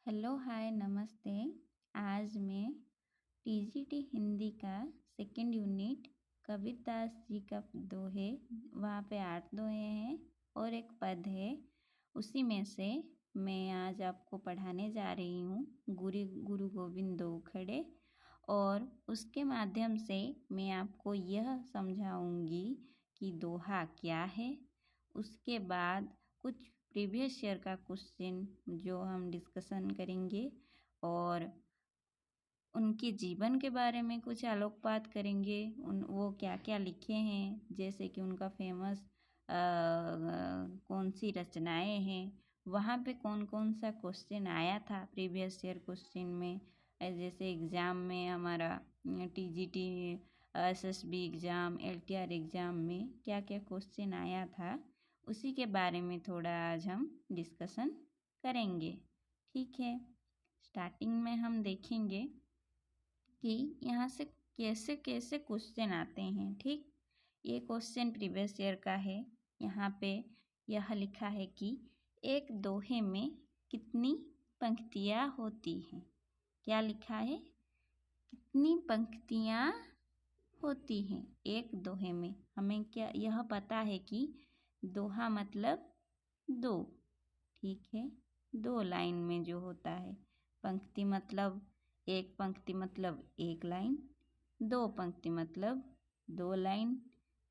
Hello hi नमस्ते। आज मैं टीजीटी हिंदी का सेकंड यूनिट कबीरदास जी का दोहे, वहाँ पे 8 दोहे हैं और एक पद है। उसी में से मैं आज आपको पढ़ाने जा रही हूँ गुरु गुरु गोविंद दो खड़े। और उसके माध्यम से मैं आपको यह समझाऊंगी कि दोहा क्या है। उसके बाद कुछ प्रीवियस ईयर का क्वेश्चन जो हम डिस्कशन करेंगे और उनके जीवन के बारे में कुछ आलोकपात करेंगे। वो क्या क्या लिखे हैं, जैसे कि उनका फेमस कौन सी रचनाएं हैं, वहाँ पे कौन कौन सा क्वेश्चन आया था प्रीवियस ईयर क्वेश्चन में। जैसे एग्ज़ाम में हमारा TGT SSB exam LTR exam में क्या क्या क्वेश्चन आया था, उसी के बारे में थोड़ा आज हम डिस्कशन करेंगे। ठीक है, स्टार्टिंग में हम देखेंगे कि यहाँ से कैसे कैसे क्वेश्चन आते हैं। ठीक, ये क्वेश्चन प्रीवियस ईयर का है। यहाँ पे यह लिखा है कि एक दोहे में कितनी पंक्तियाँ होती हैं। क्या लिखा है? कितनी पंक्तियाँ होती हैं एक दोहे में। हमें क्या यह पता है कि दोहा मतलब दो। ठीक है, दो लाइन में जो होता है। पंक्ति मतलब एक पंक्ति मतलब एक लाइन, दो पंक्ति मतलब दो लाइन,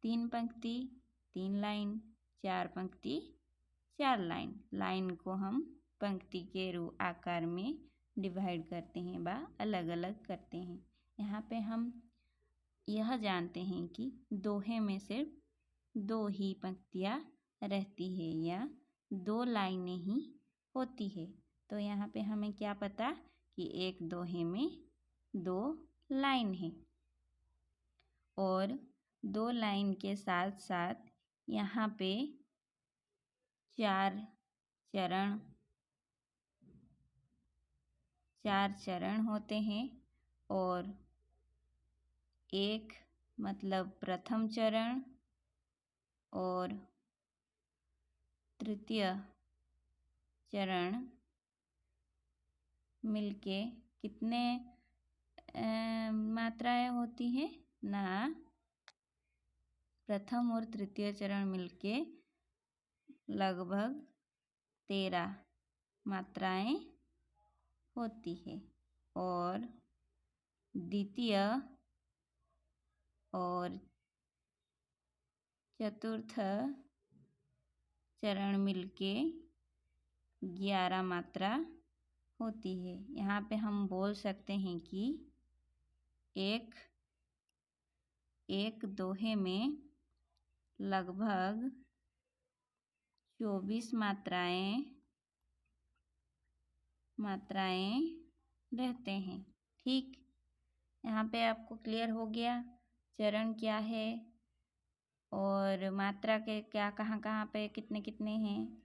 तीन पंक्ति तीन लाइन, चार पंक्ति चार लाइन। लाइन को हम पंक्ति के आकार में डिवाइड करते हैं व अलग अलग करते हैं। यहाँ पे हम यह जानते हैं कि दोहे में सिर्फ दो ही पंक्तियाँ रहती है या दो लाइनें ही होती है। तो यहाँ पे हमें क्या पता कि एक दोहे में दो लाइन है और दो लाइन के साथ साथ यहाँ पे चार चरण होते हैं। और एक मतलब प्रथम चरण और तृतीय चरण मिलके कितने मात्राएं होती हैं ना? प्रथम और तृतीय चरण मिलके लगभग 13 मात्राएं होती है। और द्वितीय और चतुर्थ चरण मिलके 11 मात्रा होती है। यहाँ पे हम बोल सकते हैं कि एक दोहे में लगभग 24 मात्राएं रहते हैं। ठीक, यहाँ पे आपको क्लियर हो गया चरण क्या है और मात्रा के क्या कहाँ कहाँ पे कितने कितने हैं।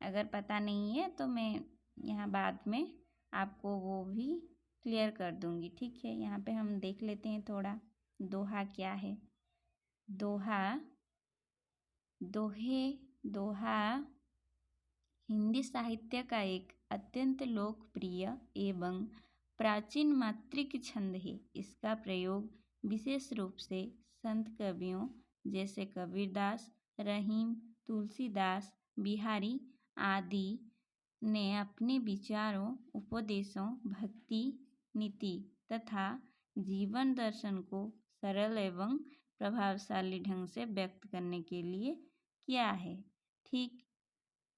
अगर पता नहीं है तो मैं यहाँ बाद में आपको वो भी क्लियर कर दूँगी। ठीक है, यहाँ पे हम देख लेते हैं थोड़ा दोहा क्या है। दोहा हिंदी साहित्य का एक अत्यंत लोकप्रिय एवं प्राचीन मात्रिक छंद है। इसका प्रयोग विशेष रूप से संत कवियों जैसे कबीरदास, रहीम, तुलसीदास, बिहारी आदि ने अपने विचारों, उपदेशों, भक्ति, नीति तथा जीवन दर्शन को सरल एवं प्रभावशाली ढंग से व्यक्त करने के लिए किया है। ठीक,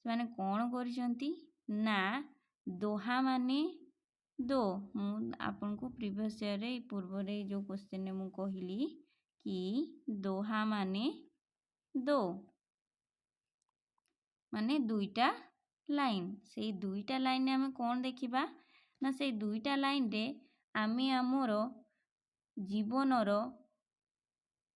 ସେମାନେ କ'ଣ କରିଛନ୍ତି ନା दोहा माने दो। आपको प्रीवियस ईयर पूर्वरे जो क्वेश्चन में कहली कि दोहा माने दो माने दुईटा लाइन। से दुईटा लाइन आम कौन देखा ना, से दुईटा लाइन रे आमे आमर जीवनर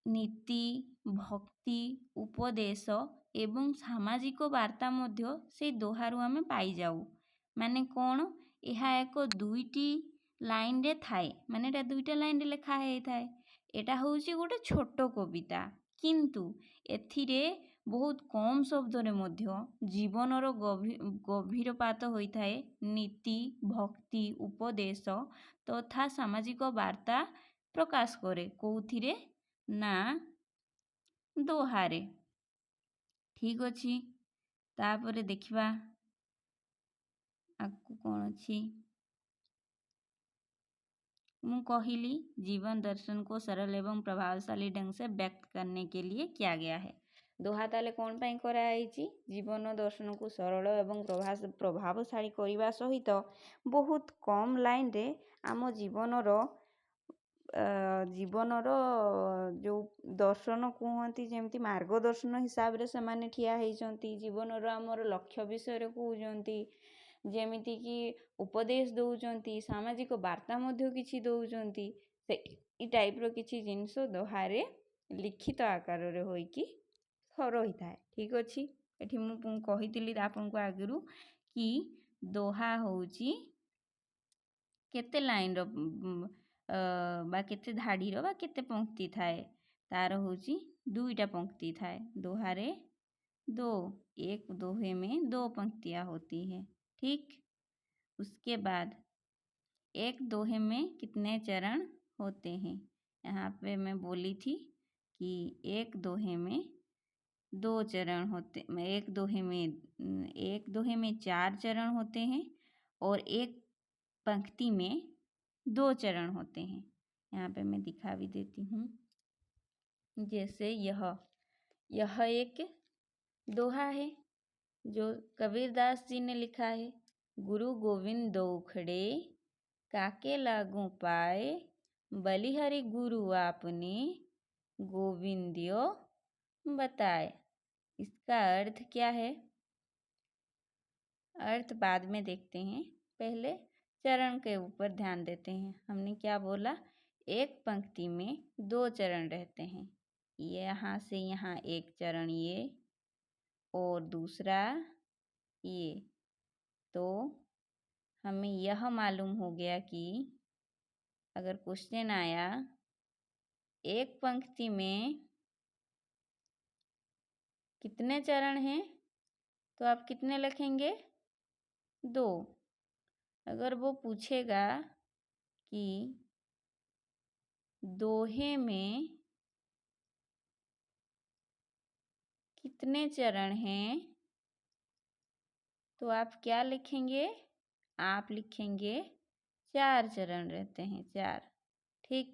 नीति, भक्ति, उपदेश एवं सामाजिक वार्ता मध्य से दोहारू आमे पाई जाऊ। माने कौन, यह एक दुईटी लाइन रे थाए, माने एटा दुईटा लाइन रे लिखा है थाए। एटा होउची गोटे छोटो कविता, किंतु एथिरे बहुत कम शब्दरे मध्य जीवनर गभीरपात होता है। नीति, भक्ति, उपदेश तथा सामाजिक वार्ता प्रकाश करे। कौथिरे ना दोहारे। ठीक अछि। तापरे देखिबा आगु कौन अछि। मैं कहली जीवन दर्शन को सरल एवं प्रभावशाली ढंग से व्यक्त करने के लिए किया गया है। दोहा ताले कौन पाई कराई? जीवन दर्शन को सरल एवं प्रभावशाली करने सहित बहुत कम लाइन रे आम जीवनर जो दर्शन कहते जमती मार्गदर्शन हिसाब से से ठिया होती। जीवनर आमर लक्ष्य विषय कहते जेमिति कि उपदेश दौरान सामाजिक वार्ता मध्य किछि दौरान से टाइप रो किछि जिनस दोहारे लिखित आकार रे होइकी रही था। ठीक अच्छे। एठी मु कहितिली आपनको आगरू कि दोहा होउची केते लाइन रो बा केते धाड़ी रो बा केते पंक्ति थाए। तार होउची दुईटा पंक्ति थाए। दोहारे दो, एक दोहे में दो पंक्तियां होती है। ठीक। उसके बाद एक दोहे में कितने चरण होते हैं? यहाँ पे मैं बोली थी कि एक दोहे में दो चरण होते, एक दोहे में 4 चरण होते हैं और एक पंक्ति में 2 चरण होते हैं। यहाँ पे मैं दिखा भी देती हूँ। जैसे यह एक दोहा है जो कबीरदास जी ने लिखा है। गुरु गोविंद दो खड़े, काके लागू पाए, बलिहरि गुरु आपने, गोविंदियो बताए। इसका अर्थ क्या है? अर्थ बाद में देखते हैं, पहले चरण के ऊपर ध्यान देते हैं। हमने क्या बोला? एक पंक्ति में 2 चरण रहते हैं। यहाँ से यहाँ एक चरण ये और दूसरा ये। तो हमें यह मालूम हो गया कि अगर क्वेश्चन आया एक पंक्ति में कितने चरण हैं, तो आप कितने लिखेंगे? 2। अगर वो पूछेगा कि दोहे में कितने चरण हैं, तो आप क्या लिखेंगे? आप लिखेंगे 4 चरण रहते हैं, 4। ठीक।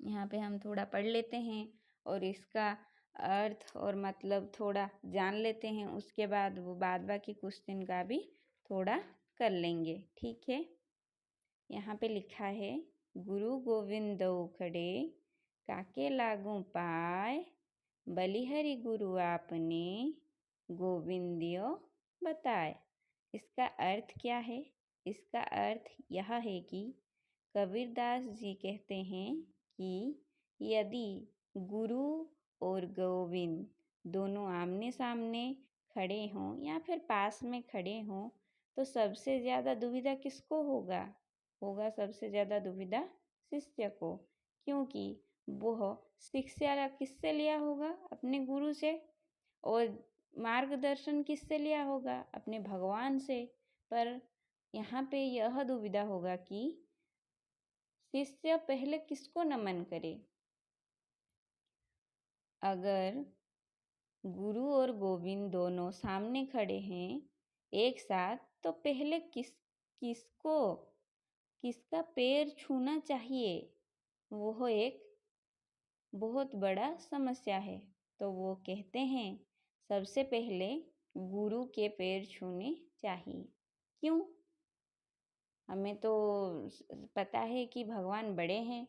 यहाँ पे हम थोड़ा पढ़ लेते हैं और इसका अर्थ और मतलब थोड़ा जान लेते हैं। उसके बाद वो बाद बाकी क्वेश्चन का भी थोड़ा कर लेंगे। ठीक है। यहाँ पे लिखा है गुरु गोविंद दो खड़े, काके लागू पाए, बलिहरि गुरु आपने, गोविंदियो बताए। इसका अर्थ क्या है? इसका अर्थ यह है कि कबीरदास जी कहते हैं कि यदि गुरु और गोविंद दोनों आमने सामने खड़े हों या फिर पास में खड़े हों, तो सबसे ज़्यादा दुविधा किसको होगा? सबसे ज़्यादा दुविधा शिष्य को, क्योंकि वह शिक्षा किससे लिया होगा? अपने गुरु से। और मार्गदर्शन किससे लिया होगा? अपने भगवान से। पर यहाँ पे यह दुविधा होगा कि शिष्य पहले किसको नमन करे। अगर गुरु और गोविंद दोनों सामने खड़े हैं एक साथ, तो पहले किसका पैर छूना चाहिए? वो एक बहुत बड़ा समस्या है। तो वो कहते हैं सबसे पहले गुरु के पैर छूने चाहिए। क्यों? हमें तो पता है कि भगवान बड़े हैं,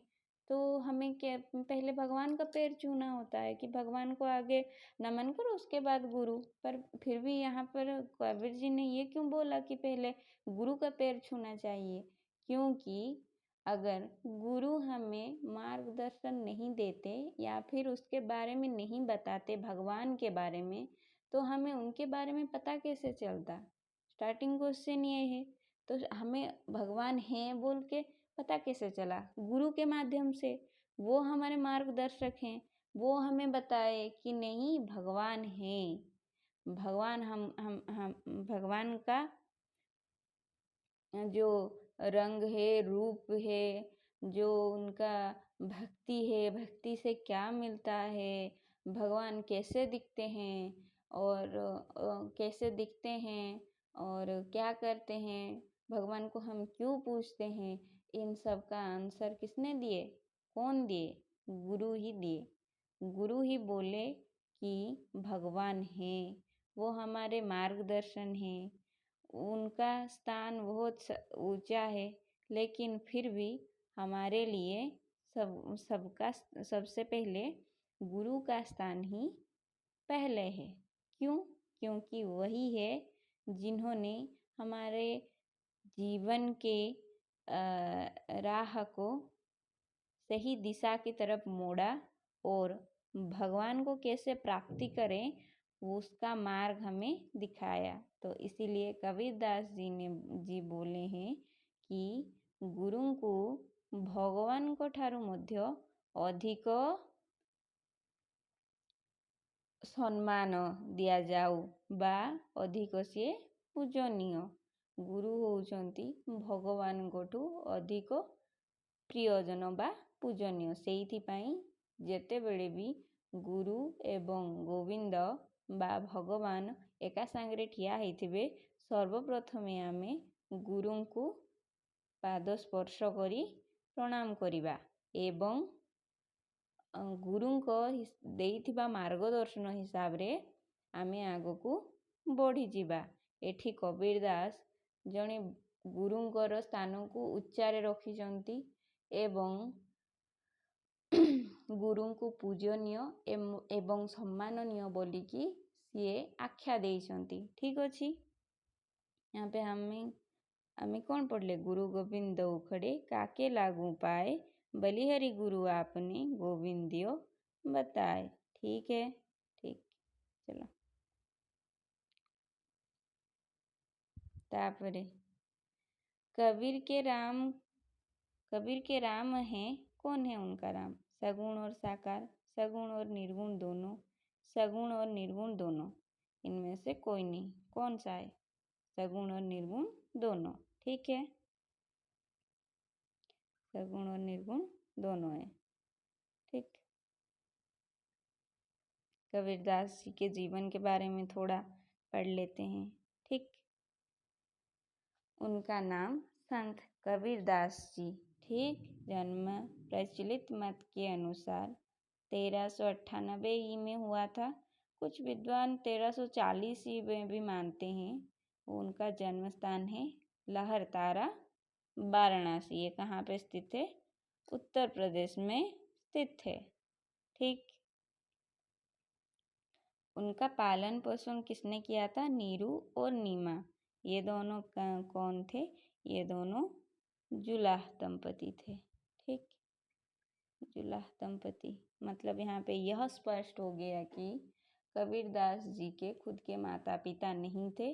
तो हमें क्या पहले भगवान का पैर छूना होता है कि भगवान को आगे नमन करो उसके बाद गुरु। पर फिर भी यहाँ पर कबीर जी ने ये क्यों बोला कि पहले गुरु का पैर छूना चाहिए? क्योंकि अगर गुरु हमें मार्गदर्शन नहीं देते या फिर उसके बारे में नहीं बताते, भगवान के बारे में, तो हमें उनके बारे में पता कैसे चलता? स्टार्टिंग क्वेश्चन ये है। तो हमें भगवान हैं बोल के पता कैसे चला? गुरु के माध्यम से। वो हमारे मार्गदर्शक हैं। वो हमें बताए कि नहीं, भगवान है। भगवान हम भगवान का जो रंग है, रूप है, जो उनका भक्ति है, भक्ति से क्या मिलता है, भगवान कैसे दिखते हैं और कैसे दिखते हैं और क्या करते हैं, भगवान को हम क्यों पूछते हैं, इन सब का आंसर किसने दिए? कौन दिए? गुरु ही दिए। गुरु ही बोले कि भगवान है, वो हमारे मार्गदर्शन है। उनका स्थान बहुत ऊंचा है, लेकिन फिर भी हमारे लिए सबका सबसे पहले गुरु का स्थान ही पहले है। क्यों? क्योंकि वही है जिन्होंने हमारे जीवन के राह को सही दिशा की तरफ मोड़ा और भगवान को कैसे प्राप्ति करें उसका मार्ग हमें दिखाया। तो इसीलिए कबीरदास जी बोले हैं कि गुरु को भगवान को ठारू मध्य अधिक सम्मान दिया जाऊ बा अधिक सी पूजनीय। गुरु होउचंती भगवान ठू अधिक प्रियजन बा पूजनीय। सेइथिपाई जेतेबेले भी गुरु एवं गोविंद बा भगवान एका सांगरे ठिया हेइथिबे, सर्वप्रथमे आमे गुरु को पाद स्पर्श करी प्रणाम करिबा एवं गुरुଙ୍କ ଦେଇଥିବା ମାର୍ଗଦର୍ଶନ ହିସାବରେ ଆମେ ଆଗକୁ ବଢ଼ିଯିବା। ଏଠି କବୀର ଦାସ ଜଣେ ଗୁରୁଙ୍କର ସ୍ଥାନକୁ ଉଚ୍ଚାରେ ରଖିଛନ୍ତି ଏବଂ ଗୁରୁଙ୍କୁ ପୂଜନୀୟ ଏବଂ ସମ୍ମାନନୀୟ ବୋଲିକି ସିଏ ଆଖ୍ୟା ଦେଇଛନ୍ତି। ଠିକ୍ ଅଛି। यहाँ पे हमें कौन पढ़ले? गुरु गोविंद उखड़े काके लागू पाए, बलिहरि गुरु आपने गोविंदियो बताए। ठीक है, ठीक। चलो तापरे कबीर के राम हैं। कौन है उनका राम? सगुण और साकार, सगुण और निर्गुण दोनों, सगुण और निर्गुण दोनों, इनमें से कोई नहीं। कौन सा है? सगुण और निर्गुण दोनों। ठीक है, सगुण और निर्गुण दोनों है। ठीक। कबीरदास जी के जीवन के बारे में थोड़ा पढ़ लेते हैं। ठीक। उनका नाम संत कबीरदास जी। ठीक। जन्म प्रचलित मत के अनुसार 1398 ही में हुआ था। कुछ विद्वान 1340 ही में भी मानते हैं। उनका जन्म स्थान है लहरतारा, वाराणसी। ये कहाँ पे स्थित है? उत्तर प्रदेश में स्थित है। ठीक। उनका पालन पोषण किसने किया था? नीरू और नीमा। ये दोनों कौन थे? ये दोनों जुलाह दंपति थे। ठीक। जुलाह दंपति मतलब यहाँ पे यह स्पष्ट हो गया कि कबीरदास जी के खुद के माता पिता नहीं थे।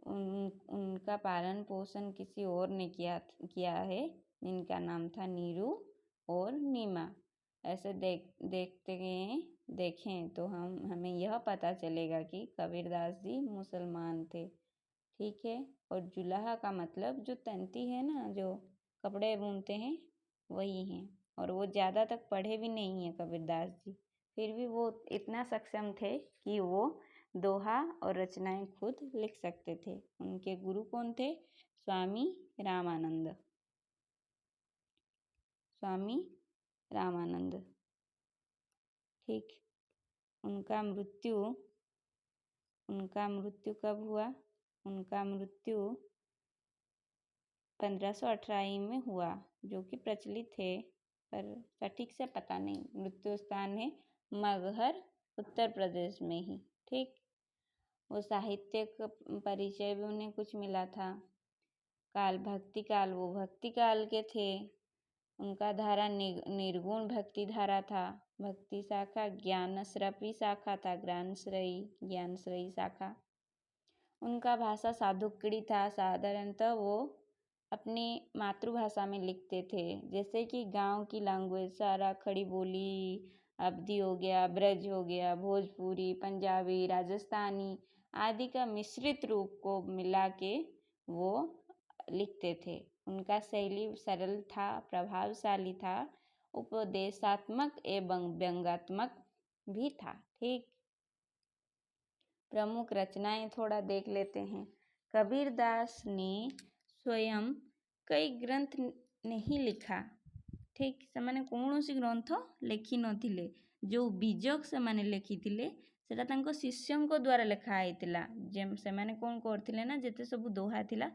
उनका पालन पोषण किसी और ने किया है, जिनका नाम था नीरू और नीमा। ऐसे देखें तो हमें यह पता चलेगा कि कबीरदास जी मुसलमान थे। ठीक है। और जुलाहा का मतलब जो तंती है ना, जो कपड़े बुनते हैं, वही हैं। और वो ज़्यादा तक पढ़े भी नहीं हैं कबीरदास जी, फिर भी वो इतना सक्षम थे कि वो दोहा और रचनाएं खुद लिख सकते थे। उनके गुरु कौन थे? स्वामी रामानंद। स्वामी रामानंद। ठीक। उनका मृत्यु कब हुआ? उनका मृत्यु 1518 में हुआ, जो कि प्रचलित है, पर सटीक से पता नहीं। मृत्यु स्थान है मगहर, उत्तर प्रदेश में ही। ठीक। वो साहित्यिक परिचय भी उन्हें कुछ मिला था। वो भक्ति काल के थे। उनका धारा निर्गुण भक्ति धारा था। भक्ति शाखा ज्ञानश्रपी शाखा था, ज्ञानश्रयी शाखा। उनका भाषा साधुकड़ी था। साधारणतः वो अपनी मातृभाषा में लिखते थे, जैसे कि गांव की लैंग्वेज, सारा खड़ी बोली, अवधी हो गया, ब्रज हो गया, भोजपुरी, पंजाबी, राजस्थानी आदि का मिश्रित रूप को मिला के वो लिखते थे। उनका शैली सरल था, प्रभावशाली था, उपदेशात्मक एवं व्यंग्यात्मक भी था। ठीक, प्रमुख रचनाएं थोड़ा देख लेते हैं। कबीरदास ने स्वयं कई ग्रंथ नहीं लिखा। ठीक, ସେମାନେ କୌଣସି ଗ୍ରନ୍ଥ ଲେଖି ନଥିଲେ। ଯେଉଁ ବିଜୋଗ ସେମାନେ ଲେଖିଥିଲେ ସେଟା ତାଙ୍କ ଶିଷ୍ୟଙ୍କ ଦ୍ୱାରା ଲେଖା ହେଇଥିଲା। ସେମାନେ କ'ଣ କରିଥିଲେ ନା ଯେତେ ସବୁ ଦୋହା ଥିଲା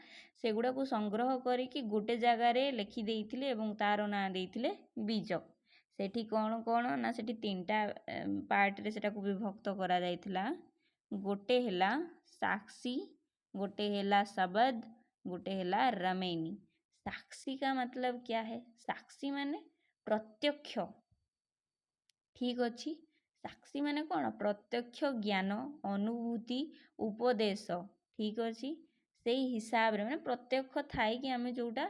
ସେଗୁଡ଼ାକୁ ସଂଗ୍ରହ କରିକି ଗୋଟେ ଜାଗାରେ ଲେଖି ଦେଇଥିଲେ ଏବଂ ତାର ନାଁ ଦେଇଥିଲେ ବିଜୋଗ। ସେଠି କ'ଣ କ'ଣ ନା ସେଠି 3ଟା ପାର୍ଟରେ ସେଟାକୁ ବିଭକ୍ତ କରାଯାଇଥିଲା। गोटे ହେଲା साक्षी, गोटे ହେଲା शब्द, गोटे ହେଲା रमेनी। साक्षी का मतलब क्या है? साक्षी माने प्रत्यक्ष। ठीक अच्छी, साक्षी माने कौन? प्रत्यक्ष ज्ञान, अनुभूति, उपदेश। ठीक अच्छी, से हिसाब रे माने प्रत्यक्ष थाई कि आमे जोटा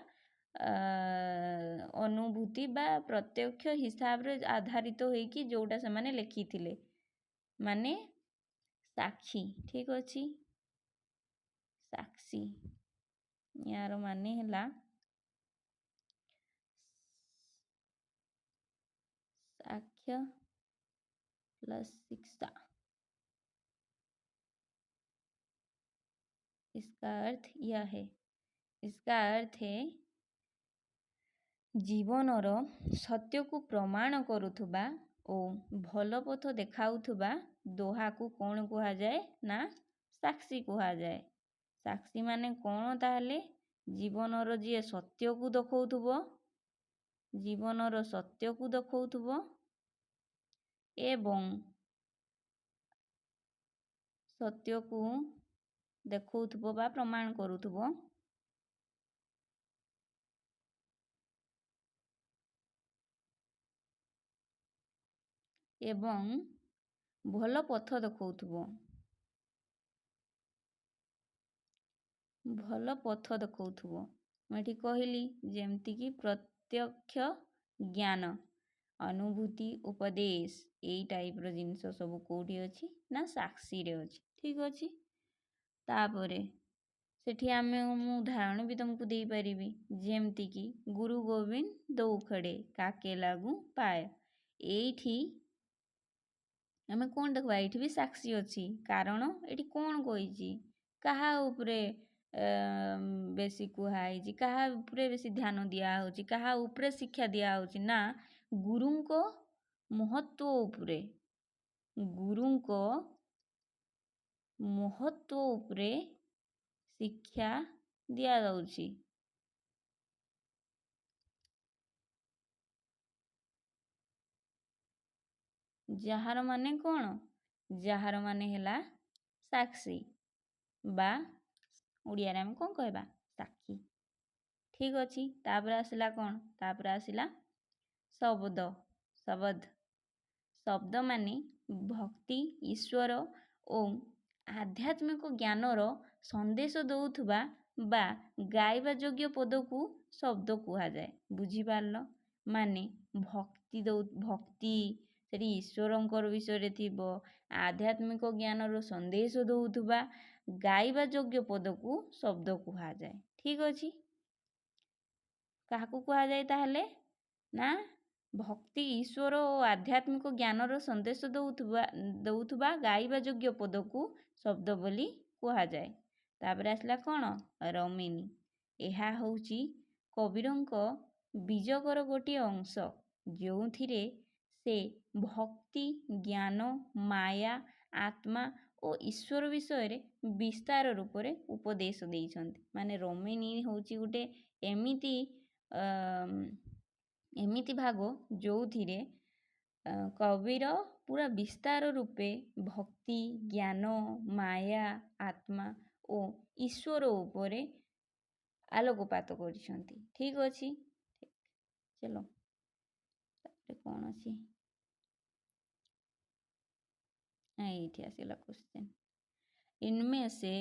अनुभूति बा प्रत्यक्ष हिसाब रे आधारित होई कि जोटा से माने लिखी थिले माने साक्षी। ठीक अच्छी, साक्षी यार माने ହେଲା साक्ष्य प्लस शिक्षा। इसका अर्थ यह है, इसका अर्थ है जीवनर सत्य को प्रमाण करुथुबा ओ भल पथ देखाउथुबा दोहा को कौन कहा जाए ना साक्षी कहा जाए। साक्षी माने कौन ताहले? जीवनर जी सत्य को देखौथुबो, जीवनर सत्य को देखौथुबो एवं सत्य को देखौथुबो बा प्रमाण करुथुबो एवं भल पथ देखौथुबो, भल पथ देखौथुबो। मैं एठी कहली जेमती कि प्रत्यक्ष ज्ञान, अनुभूति, उपदेश एई टाइप रो जिनिस सब कोठी अछि ना साक्षी रे अछि। ठीक अछि, तापरे सेठी आमे उदाहरण भी तुमको दे परिबी जेमती कि गुरु गोविंद दो खड़े काके लागू पाए। एठी आमे कोन देखबा? एठी भी साक्षी अछि, कारण एठी कोन कहिछि, काहा उपरे बेसी कुहाइछि, काहा उपरे बेसी ध्यान दिया होछि, काहा उपरे शिक्षा दिया होछि ना गुरुंको महत्व उपरे, गुरुंको महत्व उपरे शिक्षा दिया जाउछि। ଯାହାର ମାନେ କ'ଣ? ଯାହାର ମାନେ ହେଲା ସାକ୍ଷୀ ବା ଓଡ଼ିଆରେ ଆମେ କ'ଣ କହିବା? ସାକ୍ଷୀ। ଠିକ୍ ଅଛି, ତାପରେ ଆସିଲା କ'ଣ? ତାପରେ ଆସିଲା ଶବ୍ଦ। ଶବ୍ଦ, ଶବ୍ଦ ମାନେ ଭକ୍ତି, ଈଶ୍ୱର ଓ ଆଧ୍ୟାତ୍ମିକ ଜ୍ଞାନର ସନ୍ଦେଶ ଦେଉଥିବା ବା ଗାଇବା ଯୋଗ୍ୟ ପଦକୁ ଶବ୍ଦ କୁହାଯାଏ। ବୁଝିପାରିଲ? ମାନେ ଭକ୍ତି ସେଠି ଈଶ୍ୱରଙ୍କର ବିଷୟରେ ଥିବ, ଆଧ୍ୟାତ୍ମିକ ଜ୍ଞାନର ସନ୍ଦେଶ ଦେଉଥିବା ଗାଇବା ଯୋଗ୍ୟ ପଦକୁ ଶବ୍ଦ କୁହାଯାଏ। ଠିକ୍ ଅଛି, କାହାକୁ କୁହାଯାଏ ତାହେଲେ? ନା ଭକ୍ତି, ଈଶ୍ୱର ଓ ଆଧ୍ୟାତ୍ମିକ ଜ୍ଞାନର ସନ୍ଦେଶ ଦେଉଥିବା ଗାଇବା ଯୋଗ୍ୟ ପଦକୁ ଶବ୍ଦ ବୋଲି କୁହାଯାଏ। ତାପରେ ଆସିଲା କ'ଣ? ରମେଣୀ। ଏହା ହେଉଛି କବିରଙ୍କ ବିଜୋଗର ଗୋଟିଏ ଅଂଶ, ଯେଉଁଥିରେ ସେ ଭକ୍ତି, ଜ୍ଞାନ, ମାୟା, ଆତ୍ମା ଓ ଈଶ୍ୱର ବିଷୟରେ ବିସ୍ତାର ରୂପରେ ଉପଦେଶ ଦେଇଛନ୍ତି। ମାନେ ରମେଣୀ ହେଉଛି ଗୋଟେ ଏମିତି ଭାଗ ଯେଉଁଥିରେ କବିର ପୁରା ବିସ୍ତାର ରୂପେ ଭକ୍ତି, ଜ୍ଞାନ, ମାୟା, ଆତ୍ମା ଓ ଈଶ୍ୱର ଉପରେ ଆଲୋକପାତ କରିଛନ୍ତି। ଠିକ୍ ଅଛି, ଚलो ତାପରେ କ'ଣ ଅଛି? ଏଇଠି ଆସିଲା क्वेश्चन, इनमें से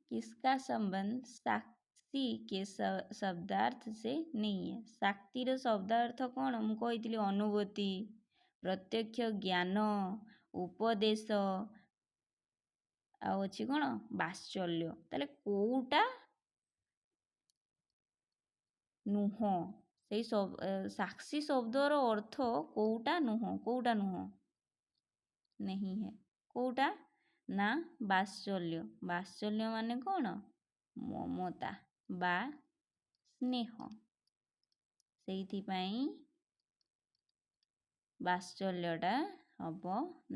किसका संबंध साक्षी के शब्दार्थ से नहीं है? साक्षीर शब्दार्थ କ'ଣ? ମୁଁ କହିଥିଲି अनुभूति, प्रत्यक्ष ज्ञान उपदेश ଆଉ ଅଛି କ'ଣ ବାତ୍ସଲ୍ୟ। ତାହେଲେ କେଉଁଟା ନୁହଁ? ସେଇ ସାକ୍ଷୀ ଶବ୍ଦର ଅର୍ଥ କେଉଁଟା ନୁହଁ? କେଉଁଟା ନୁହଁ? नहीं है। କେଉଁଟା ନା ବାତ୍ସଲ୍ୟ। ବାତ୍ସଲ୍ୟ ମାନେ କ'ଣ? ମମତା ବା ସ୍ନେହ। ସେଇଥିପାଇଁ ବାତ୍ସଲ୍ୟଟା ହେବ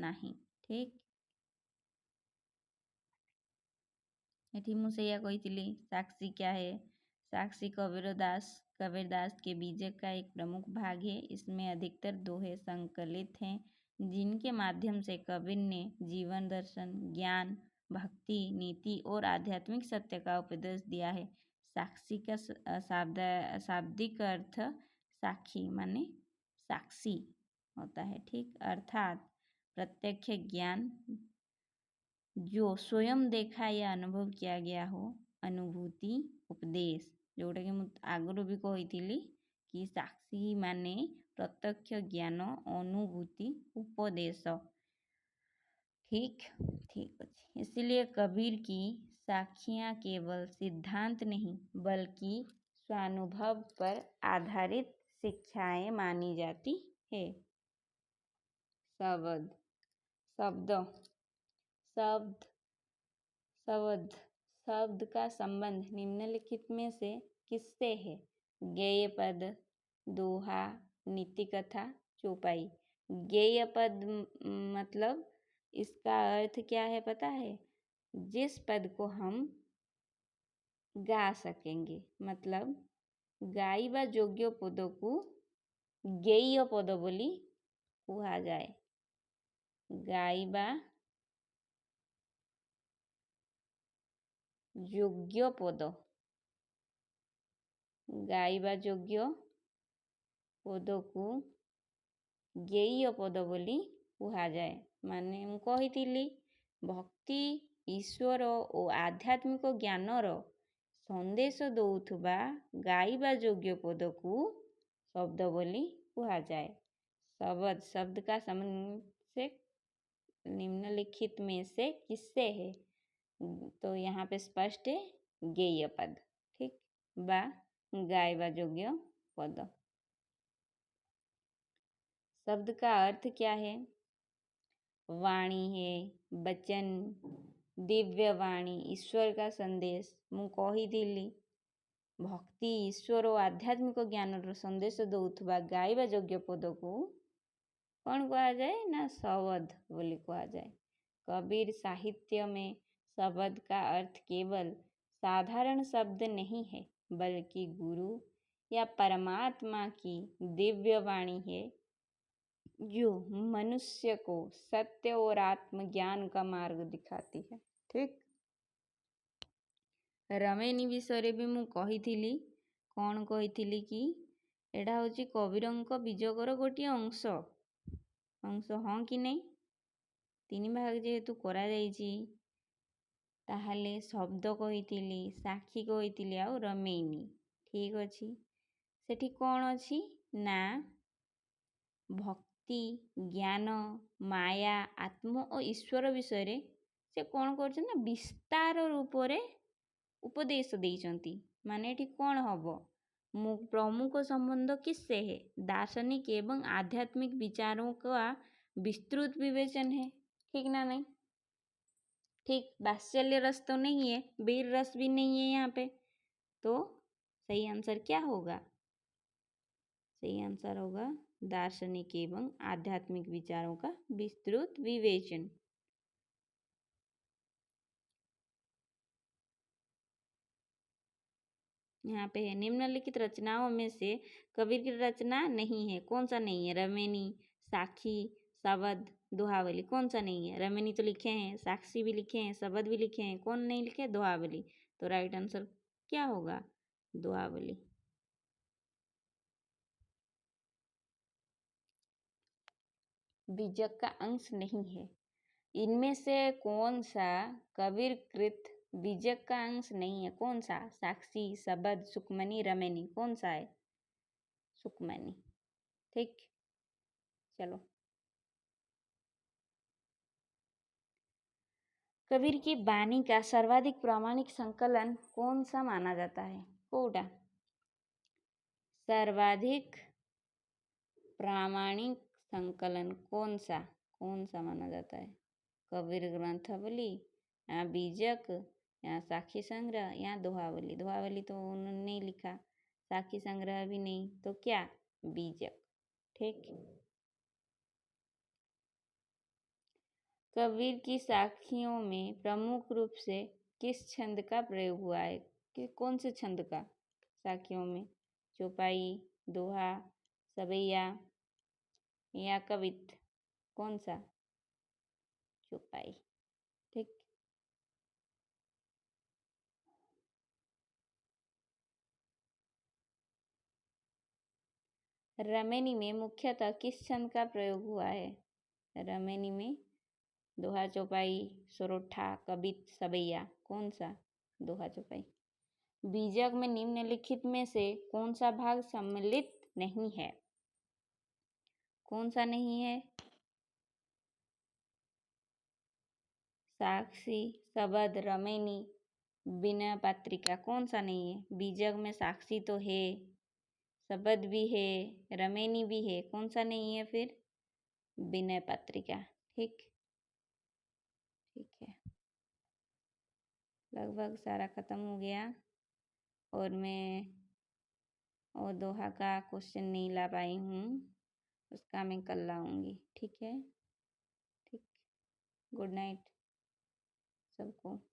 ନାହିଁ। ଠିକ୍। एठी ମୁଁ ସେଇया କହିଥିଲି साक्षी क्या है? साक्षी कबीरदास के बीजक का एक प्रमुख भाग है। इसमें अधिकतर दोहे संकलित हैं जिनके माध्यम से कबीर ने जीवन दर्शन, ज्ञान, भक्ति, नीति और आध्यात्मिक सत्य का उपदेश दिया है। साक्षी का शाब्दिक अर्थ साक्षी माने साक्षी होता है। ठीक, अर्थात प्रत्यक्ष ज्ञान जो स्वयं देखा या अनुभव किया गया हो। अनुभूति उपदेश जोटा कि मुझे आगु भी कही कि साक्षी माने प्रत्यक्ष ज्ञान अनुभूति उपदेश। ठीक ठीक अच्छे। इसलिए कबीर की साखियाँ केवल सिद्धांत नहीं बल्कि स्वानुभव पर आधारित शिक्षाएं मानी जाती है। शब्द शब्द शब्द शब्द शब्द का संबंध निम्नलिखित में से किससे है? गेय पद, दोहा, नीति कथा, चौपाई। गेय पद मतलब इसका अर्थ क्या है पता है? जिस पद को हम गा सकेंगे, मतलब गाइबा योग्य पद को गेय पद बोली कहा जाए। गाइबा योग्य पद, गाइबा योग्य पद को गेय पद बोली कहा जाए। माने ମୁଁ କହିଥିଲି भक्ति, ईश्वर और आध्यात्मिक ज्ञानर संदेश दौथुबा गाइबा योग्य पद को शब्द बोली कहा जाए। शब्द शब्द का संबंध से निम्नलिखित में से किससे है? तो यहाँ पे स्पष्ट है गेय पद। ठीक, बा गाइबा योग्य पद। शब्द का अर्थ क्या है? वाणी है, वचन, दिव्य वाणी, ईश्वर का संदेश। ମୁଁ କହିଥିଲି भक्ति, ईश्वर और आध्यात्मिक ज्ञान संदेश दौथुबा गाइबा योग्य पद को कौन कहा जाए ना शब्द बोली कहा जाए। कबीर साहित्य में शब्द का अर्थ केवल साधारण शब्द नहीं है बल्कि गुरु या परमात्मा की दिव्य वाणी है जो मनुष्य को सत्य और आत्मज्ञान का मार्ग दिखाती है। ठीक, रमेनी विषय भी ମୁଁ କହିଥିଲି। କ'ଣ କହିଥିଲି कि एटा होची कबीरଙ୍କ बीजकर गोटे अंश हाँ कि नहीं? 3 भाग जेहेतु करा जाइछि ताहले शब्द कहिथिली, साक्षी कहिथिली आ रमेनी। ठीक अछि। सेठी कौन अछि ना भक्ति, ज्ञान, माया, आत्म और ईश्वर विषय रे से कौन करछन ना विस्तार रूप रे उपदेश देइचंती। माने एठी कौन हबो? प्रमुख संबंध किससे है? दार्शनिक एवं आध्यात्मिक विचारों का विस्तृत विवेचन है। ठीक ना नहीं? ठीक, वात्सल्य रस तो नहीं है, वीर रस भी नहीं है यहाँ पे। तो सही आंसर क्या होगा? सही आंसर होगा दार्शनिक एवं आध्यात्मिक विचारों का विस्तृत विवेचन। यहाँ पे है निम्नलिखित रचनाओं में से कबीर की रचना नहीं है। कौन सा नहीं है? रमेनी, साखी, शब्द, दोहावली। कौन सा नहीं है? रमेनी तो लिखे हैं, साक्षी भी लिखे हैं, शब्द भी लिखे हैं। कौन नहीं लिखे? दोहावली। तो राइट आंसर क्या होगा? दोहावली। बीजक का अंश नहीं है। इनमें से कौन सा कबीर कृत बीजक का अंश नहीं है? कौन सा? साक्षी, शब्द, सुखमनी, रमेनी। कौन सा है? सुखमनी। ठीक, चलो। कबीर की वाणी का सर्वाधिक प्रामाणिक संकलन कौन सा माना जाता है? कोटा सर्वाधिक प्रामाणिक संकलन कौन सा माना जाता है? कबीर ग्रंथावली या बीजक या साखी संग्रह या दोहावली? दोहावली तो उन्होंने नहीं लिखा, साखी संग्रह भी नहीं, तो क्या? बीजक। ठीक। कबीर की साखियों में प्रमुख रूप से किस छंद का प्रयोग हुआ है? कि कौन से छंद का साखियों में? चौपाई, दोहा, सवैया या कवित्त? कौन सा? चौपाई। ठीक। रमेनी में मुख्यतः किस छंद का प्रयोग हुआ है? रमेनी में दोहा, चौपाई, सोरठा, कवित्त, सवैया? कौन सा? दोहा, चौपाई। बीजक में निम्नलिखित में से कौन सा भाग सम्मिलित नहीं है? कौन सा नहीं है? साक्षी, सबद, रमेनी, विनय पत्रिका? कौन सा नहीं है? बीजक में साक्षी तो है, सबद भी है, रमेनी भी है, कौन सा नहीं है फिर? विनय पत्रिका। ठीक। ठीक है, लगभग सारा खत्म हो गया और मैं और दोहा का क्वेश्चन नहीं ला पाई हूँ, उसका मैं कल लाऊंगी। ठीक है। ठीक। गुड नाइट सबको।